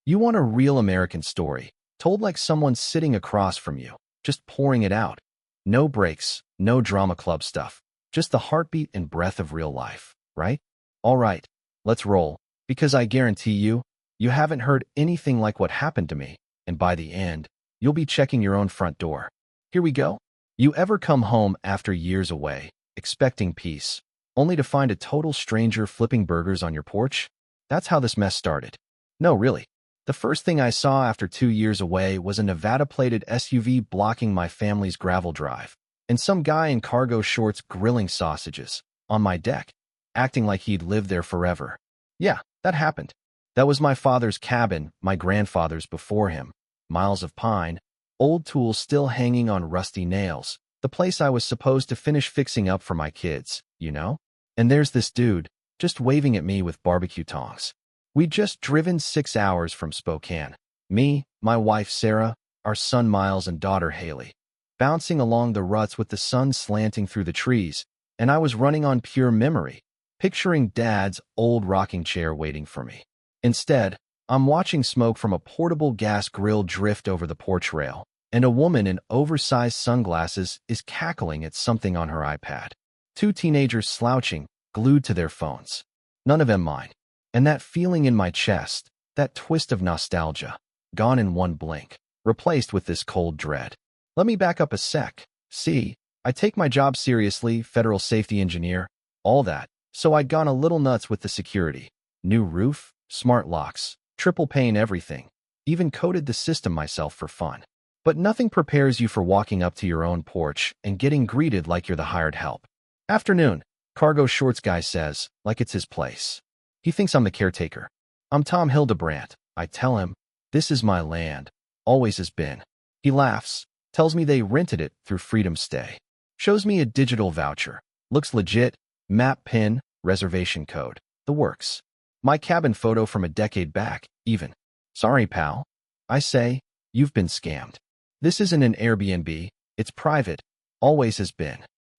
You want a real American story, told like someone sitting across from you, just pouring it out. No breaks, no drama club stuff, just the heartbeat and breath of real life, right? All right, let's roll, because I guarantee you, you haven't heard anything like what happened to me, and by the end, you'll be checking your own front door. Here we go. You ever come home after years away, expecting peace, only to find a total stranger flipping burgers on your porch? That's how this mess started. No, really. The first thing I saw after 2 years away was a Nevada-plated SUV blocking my family's gravel drive, and some guy in cargo shorts grilling sausages on my deck, acting like he'd lived there forever. Yeah, that happened. That was my father's cabin, my grandfather's before him. Miles of pine, old tools still hanging on rusty nails, the place I was supposed to finish fixing up for my kids, you know? And there's this dude, just waving at me with barbecue tongs. We'd just driven 6 hours from Spokane. Me, my wife Sarah, our son Miles and daughter Haley, bouncing along the ruts with the sun slanting through the trees, and I was running on pure memory, picturing Dad's old rocking chair waiting for me. Instead, I'm watching smoke from a portable gas grill drift over the porch rail, and a woman in oversized sunglasses is cackling at something on her iPad. 2 teenagers slouching, glued to their phones. None of them mine. And that feeling in my chest, that twist of nostalgia, gone in one blink, replaced with this cold dread. Let me back up a sec. See, I take my job seriously, federal safety engineer, all that, so I'd gone a little nuts with the security. New roof, smart locks, triple pane everything, even coded the system myself for fun. But nothing prepares you for walking up to your own porch and getting greeted like you're the hired help. Afternoon, cargo shorts guy says, like it's his place. He thinks I'm the caretaker. I'm Tom Hildebrandt. I tell him, this is my land. Always has been. He laughs, tells me they rented it through Freedom Stay. Shows me a digital voucher. Looks legit. Map pin, reservation code. The works. My cabin photo from a decade back, even. Sorry, pal. I say, you've been scammed. This isn't an Airbnb. It's private. Always has been.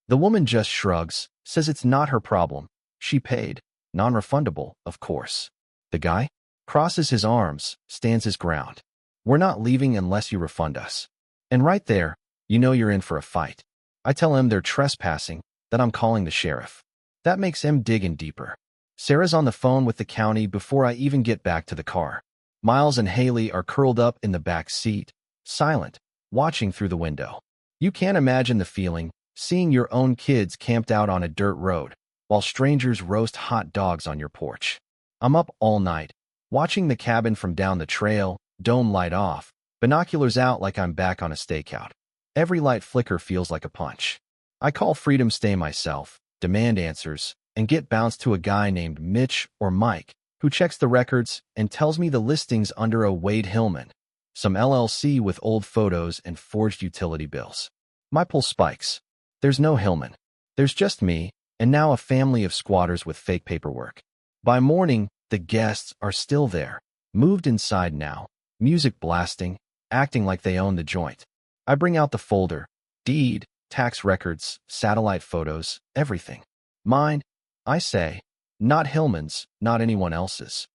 The woman just shrugs, says it's not her problem. She paid. Non-refundable, of course. The guy crosses his arms, stands his ground. We're not leaving unless you refund us. And right there, you know you're in for a fight. I tell him they're trespassing, that I'm calling the sheriff. That makes him dig in deeper. Sarah's on the phone with the county before I even get back to the car. Miles and Haley are curled up in the back seat, silent, watching through the window. You can't imagine the feeling, seeing your own kids camped out on a dirt road, while strangers roast hot dogs on your porch. I'm up all night, watching the cabin from down the trail, dome light off, binoculars out like I'm back on a stakeout. Every light flicker feels like a punch. I call Freedom Stay myself, demand answers, and get bounced to a guy named Mitch or Mike, who checks the records and tells me the listing's under a Wade Hillman, some LLC with old photos and forged utility bills. My pulse spikes. There's no Hillman. There's just me, and now a family of squatters with fake paperwork. By morning, the guests are still there, moved inside now, music blasting, acting like they own the joint. I bring out the folder, deed, tax records, satellite photos, everything. Mine, I say, not Hillman's, not anyone else's.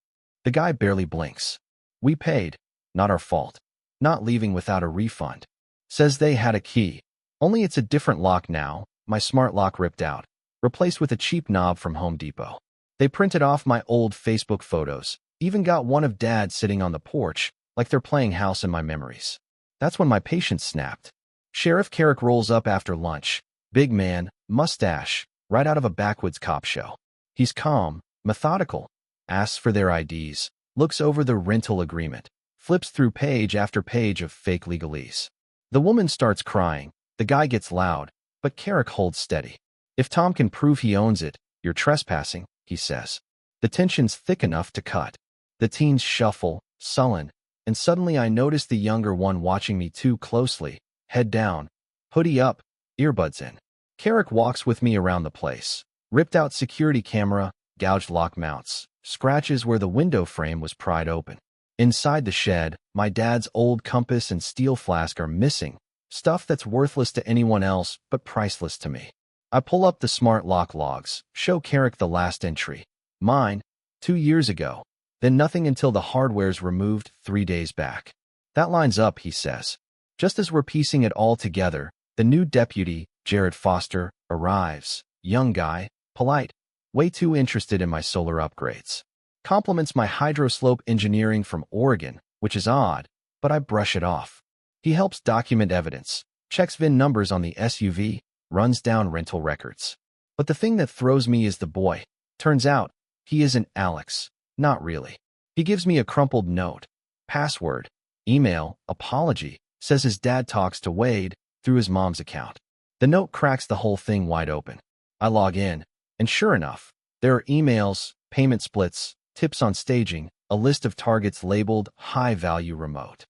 The guy barely blinks. We paid, not our fault. Not leaving without a refund. Says they had a key. Only it's a different lock now, my smart lock ripped out, replaced with a cheap knob from Home Depot. They printed off my old Facebook photos, even got one of Dad sitting on the porch, like they're playing house in my memories. That's when my patience snapped. Sheriff Carrick rolls up after lunch. Big man, mustache, right out of a backwoods cop show. He's calm, methodical, asks for their IDs, looks over the rental agreement, flips through page after page of fake legalese. The woman starts crying. The guy gets loud, but Carrick holds steady. If Tom can prove he owns it, you're trespassing, he says. The tension's thick enough to cut. The teens shuffle, sullen, and suddenly I notice the younger one watching me too closely, head down, hoodie up, earbuds in. Carrick walks with me around the place. Ripped out security camera, gouged lock mounts, scratches where the window frame was pried open. Inside the shed, my dad's old compass and steel flask are missing, stuff that's worthless to anyone else but priceless to me. I pull up the smart lock logs, show Carrick the last entry. Mine, 2 years ago. Then nothing until the hardware's removed 3 days back. That lines up, he says. Just as we're piecing it all together, the new deputy, Jared Foster, arrives. Young guy, polite, way too interested in my solar upgrades. Compliments my hydroslope engineering from Oregon, which is odd, but I brush it off. He helps document evidence, checks VIN numbers on the SUV, runs down rental records. But the thing that throws me is the boy. Turns out, he isn't Alex. Not really. He gives me a crumpled note. Password, email, apology, says his dad talks to Wade through his mom's account. The note cracks the whole thing wide open. I log in, and sure enough, there are emails, payment splits, tips on staging, a list of targets labeled high-value remote.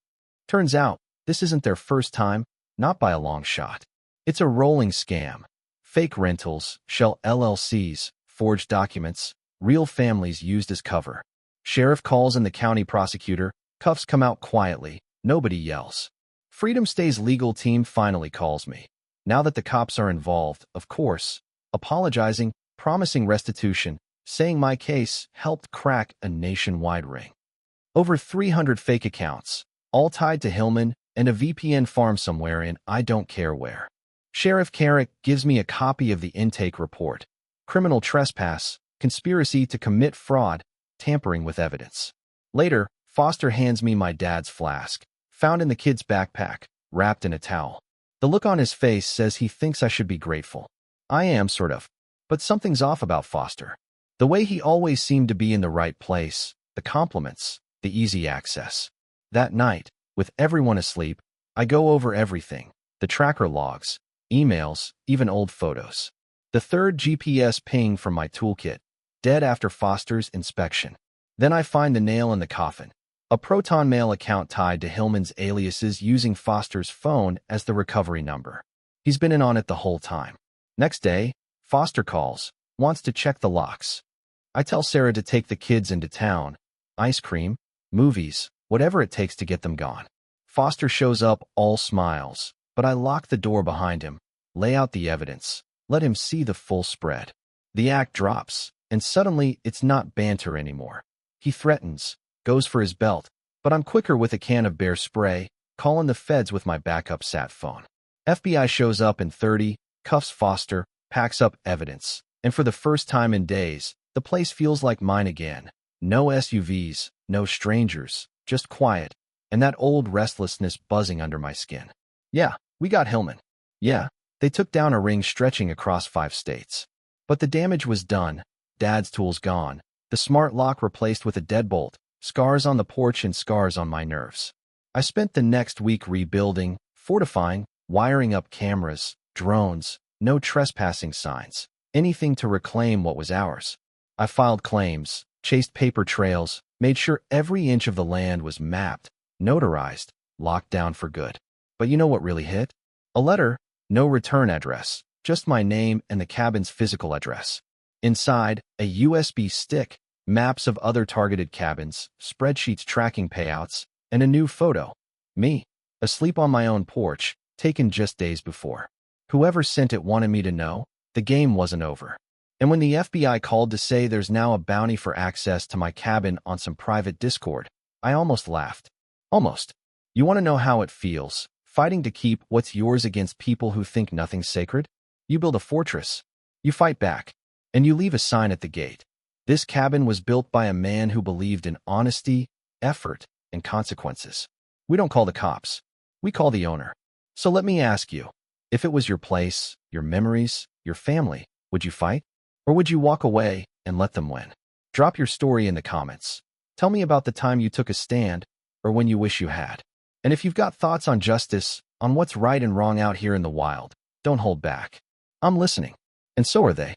Turns out, this isn't their first time, not by a long shot. It's a rolling scam. Fake rentals, shell LLCs, forged documents, real families used as cover. Sheriff calls in the county prosecutor, cuffs come out quietly, nobody yells. Freedom Stays legal team finally calls me. Now that the cops are involved, of course, apologizing, promising restitution, saying my case helped crack a nationwide ring. Over 300 fake accounts, all tied to Hillman and a VPN farm somewhere in I don't care where. Sheriff Carrick gives me a copy of the intake report. Criminal trespass, conspiracy to commit fraud, tampering with evidence. Later, Foster hands me my dad's flask, found in the kid's backpack, wrapped in a towel. The look on his face says he thinks I should be grateful. I am, sort of. But something's off about Foster. The way he always seemed to be in the right place, the compliments, the easy access. That night, with everyone asleep, I go over everything, the tracker logs, emails, even old photos. The third GPS ping from my toolkit, dead after Foster's inspection. Then I find the nail in the coffin. A Proton Mail account tied to Hillman's aliases using Foster's phone as the recovery number. He's been in on it the whole time. Next day, Foster calls, wants to check the locks. I tell Sarah to take the kids into town. Ice cream, movies, whatever it takes to get them gone. Foster shows up all smiles, but I lock the door behind him, lay out the evidence, let him see the full spread. The act drops, and suddenly it's not banter anymore. He threatens, goes for his belt, but I'm quicker with a can of bear spray, calling the feds with my backup sat phone. FBI shows up in 30, cuffs Foster, packs up evidence, and for the first time in days, the place feels like mine again. No SUVs, no strangers, just quiet, and that old restlessness buzzing under my skin. Yeah, we got Hillman. Yeah, they took down a ring stretching across 5 states. But the damage was done, Dad's tools gone, the smart lock replaced with a deadbolt, scars on the porch and scars on my nerves. I spent the next week rebuilding, fortifying, wiring up cameras, drones, no trespassing signs, anything to reclaim what was ours. I filed claims, chased paper trails, made sure every inch of the land was mapped, notarized, locked down for good. But you know what really hit? A letter, no return address, just my name and the cabin's physical address. Inside, a USB stick, maps of other targeted cabins, spreadsheets tracking payouts, and a new photo. Me, asleep on my own porch, taken just days before. Whoever sent it wanted me to know, the game wasn't over. And when the FBI called to say there's now a bounty for access to my cabin on some private Discord, I almost laughed. Almost. You want to know how it feels, fighting to keep what's yours against people who think nothing's sacred? You build a fortress. You fight back. And you leave a sign at the gate. This cabin was built by a man who believed in honesty, effort, and consequences. We don't call the cops. We call the owner. So let me ask you, if it was your place, your memories, your family, would you fight? Or would you walk away and let them win? Drop your story in the comments. Tell me about the time you took a stand, or when you wish you had. And if you've got thoughts on justice, on what's right and wrong out here in the wild, don't hold back. I'm listening. And so are they.